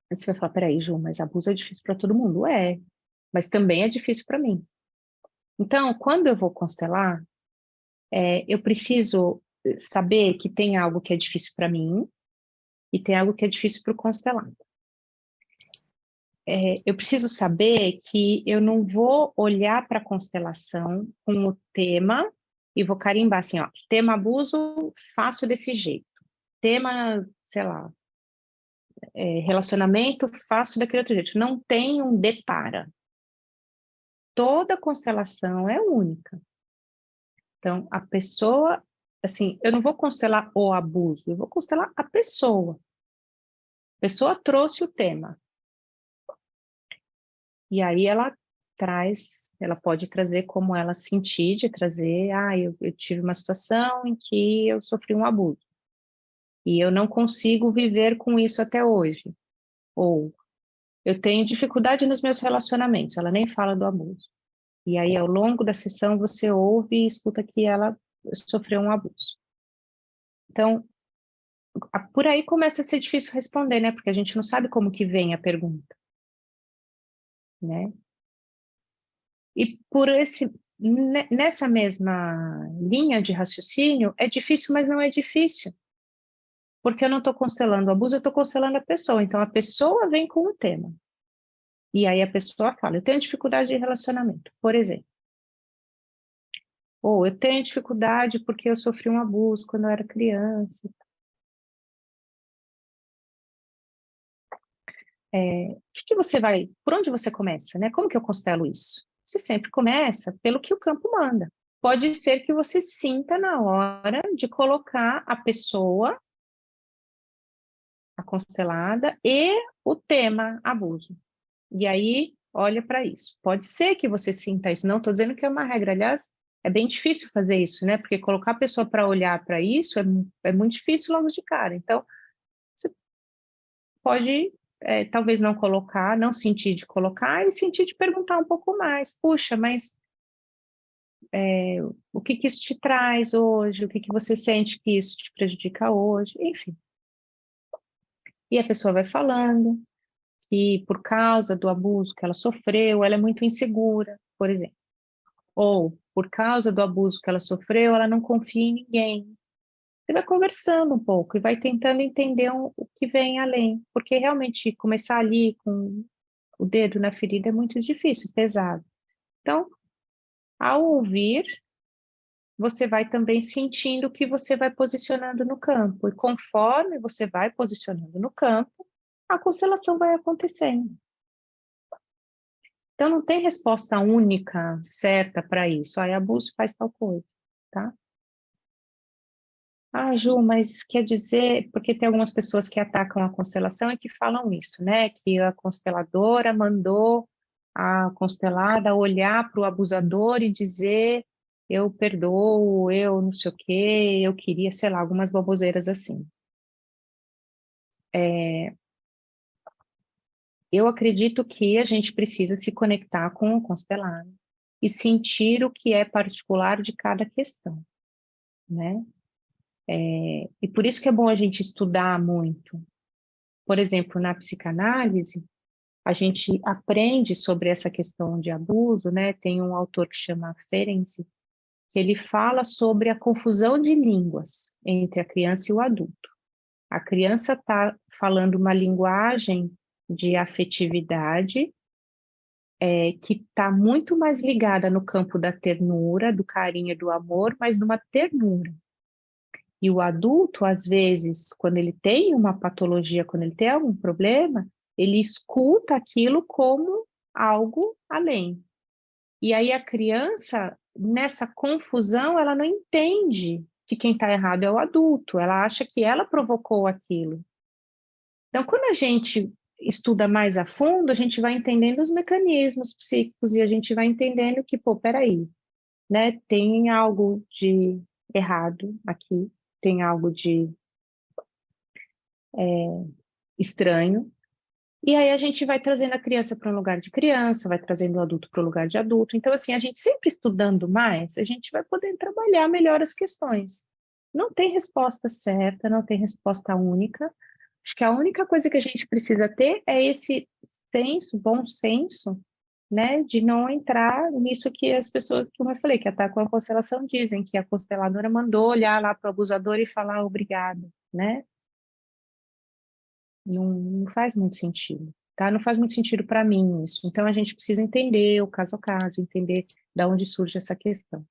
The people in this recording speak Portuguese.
Você vai falar, peraí, Ju, mas abuso é difícil para todo mundo. É, mas também é difícil para mim. Então, quando eu vou constelar, eu preciso saber que tem algo que é difícil para mim e tem algo que é difícil para o constelado. Eu preciso saber que eu não vou olhar para a constelação com o tema e vou carimbar assim, ó, tema abuso, faço desse jeito. Tema, sei lá, relacionamento, faço daquele outro jeito. Não tem um depara. Toda constelação é única. Então, a pessoa, assim, eu não vou constelar o abuso, eu vou constelar a pessoa. A pessoa trouxe o tema. E aí ela pode trazer como ela sentir, de trazer, eu tive uma situação em que eu sofri um abuso. E eu não consigo viver com isso até hoje. Ou, eu tenho dificuldade nos meus relacionamentos, ela nem fala do abuso. E aí, ao longo da sessão, você ouve e escuta que ela sofreu um abuso. Então, por aí começa a ser difícil responder, né? Porque a gente não sabe como que vem a pergunta, né? E nessa mesma linha de raciocínio, é difícil, mas não é difícil. Porque eu não estou constelando o abuso, eu estou constelando a pessoa. Então, a pessoa vem com o tema. E aí a pessoa fala, eu tenho dificuldade de relacionamento, por exemplo. Ou eu tenho dificuldade porque eu sofri um abuso quando eu era criança. Por onde você começa, né? Como que eu constelo isso? Você sempre começa pelo que o campo manda. Pode ser que você sinta na hora de colocar a pessoa, a constelada, e o tema abuso. E aí, olha para isso. Pode ser que você sinta isso. Não estou dizendo que é uma regra. Aliás, é bem difícil fazer isso, né? Porque colocar a pessoa para olhar para isso é muito difícil logo de cara. Então, você pode, talvez não colocar, não sentir de colocar e sentir de perguntar um pouco mais. Puxa, mas o que que isso te traz hoje? O que que você sente que isso te prejudica hoje? Enfim. E a pessoa vai falando que por causa do abuso que ela sofreu, ela é muito insegura, por exemplo. Ou, por causa do abuso que ela sofreu, ela não confia em ninguém. Você vai conversando um pouco e vai tentando entender o que vem além, porque realmente começar ali com o dedo na ferida é muito difícil, pesado. Então, ao ouvir, você vai também sentindo o que você vai posicionando no campo, e conforme você vai posicionando no campo, a constelação vai acontecendo. Então, não tem resposta única, certa para isso. Abuso faz tal coisa, tá? Ju, mas quer dizer, porque tem algumas pessoas que atacam a constelação e que falam isso, né? Que a consteladora mandou a constelada olhar para o abusador e dizer eu perdoo, eu não sei o quê, eu queria, sei lá, algumas baboseiras assim. Eu acredito que a gente precisa se conectar com o constelado e sentir o que é particular de cada questão, né? E por isso que é bom a gente estudar muito. Por exemplo, na psicanálise, a gente aprende sobre essa questão de abuso, né? Tem um autor que chama Ferenczi, que ele fala sobre a confusão de línguas entre a criança e o adulto. A criança está falando uma linguagem de afetividade que está muito mais ligada no campo da ternura, do carinho e do amor, mas numa ternura. E o adulto, às vezes, quando ele tem uma patologia, quando ele tem algum problema, ele escuta aquilo como algo além. E aí a criança, nessa confusão, ela não entende que quem está errado é o adulto, ela acha que ela provocou aquilo. Então, quando a gente estuda mais a fundo, a gente vai entendendo os mecanismos psíquicos e a gente vai entendendo que, peraí, né, tem algo de errado aqui, tem algo de estranho, e aí a gente vai trazendo a criança para um lugar de criança, vai trazendo o adulto para um lugar de adulto. Então, assim, a gente sempre estudando mais, a gente vai poder trabalhar melhor as questões. Não tem resposta certa, não tem resposta única. Acho que a única coisa que a gente precisa ter é esse senso, bom senso, né, de não entrar nisso que as pessoas, como eu falei, que atacam a constelação, dizem que a consteladora mandou olhar lá para o abusador e falar obrigado, né? Não faz muito sentido, tá? Não faz muito sentido para mim isso. Então, a gente precisa entender o caso a caso, entender de onde surge essa questão.